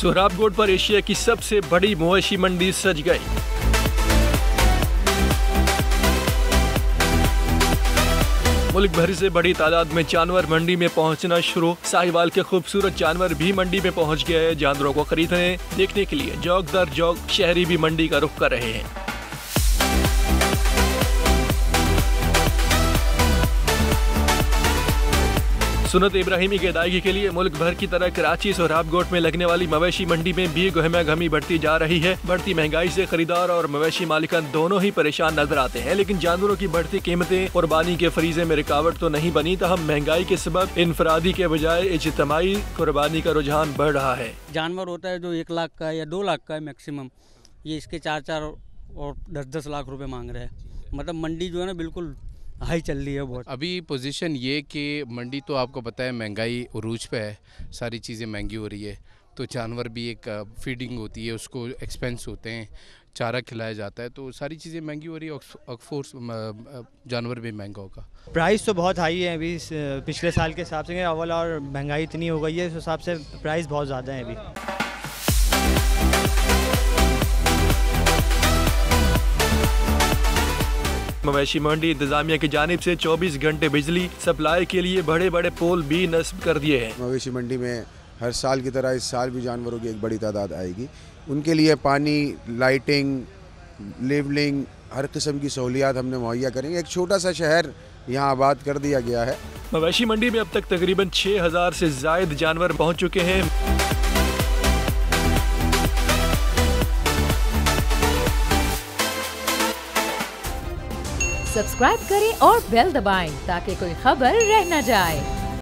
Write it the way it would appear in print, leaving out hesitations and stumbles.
सोहराबगोट पर एशिया की सबसे बड़ी मवेशी मंडी सज गई। मुल्क भर से बड़ी तादाद में जानवर मंडी में पहुंचना शुरू। साहिवाल के खूबसूरत जानवर भी मंडी में पहुंच गए। जानवरों को खरीदने देखने के लिए जौक दर जौक शहरी भी मंडी का रुख कर रहे हैं। सुन्नत इब्राहिमी की अदायगी के लिए मुल्क भर की तरह कराची सोहराबगोट में लगने वाली मवेशी मंडी में भी गहमा गहमी बढ़ती जा रही है। बढ़ती महंगाई से खरीदार और मवेशी मालिकान दोनों ही परेशान नजर आते हैं, लेकिन जानवरों की बढ़ती कीमतें कुर्बानी के फरीजे में रुकावट तो नहीं बनी। तहम महंगाई के सबब इनफरादी के बजाय इज्तिमाई कुर्बानी का रुझान बढ़ रहा है। जानवर होता है जो 1 लाख का या 2 लाख का है मैक्सिमम, ये इसके 4 और 10 लाख रुपए मांग रहे हैं। मतलब मंडी जो है ना बिल्कुल हाई चल रही है बहुत। अभी पोजीशन ये कि मंडी तो आपको पता है महंगाई उरूज पे है, सारी चीज़ें महंगी हो रही है, तो जानवर भी एक फीडिंग होती है, उसको एक्सपेंस होते हैं, चारा खिलाया जाता है, तो सारी चीज़ें महंगी हो रही है। ऑफकोर्स जानवर भी महंगा होगा। प्राइस तो बहुत हाई है अभी पिछले साल के हिसाब से। अव्वल और महंगाई इतनी हो गई है, उस हिसाब से प्राइस बहुत ज़्यादा है अभी। मवेशी मंडी इंतजामिया की जानिब से 24 घंटे बिजली सप्लाई के लिए बड़े बड़े पोल भी नस्ब कर दिए हैं। मवेशी मंडी में हर साल की तरह इस साल भी जानवरों की एक बड़ी तादाद आएगी। उनके लिए पानी, लाइटिंग, लेवलिंग, हर किस्म की सहूलियात हमने मुहैया करेंगे। एक छोटा सा शहर यहाँ आबाद कर दिया गया है। मवेशी मंडी में अब तक तकरीबन 6000 से ज़ायद जानवर पहुँच चुके हैं। सब्सक्राइब करें और बेल दबाएं ताकि कोई खबर रह न जाए।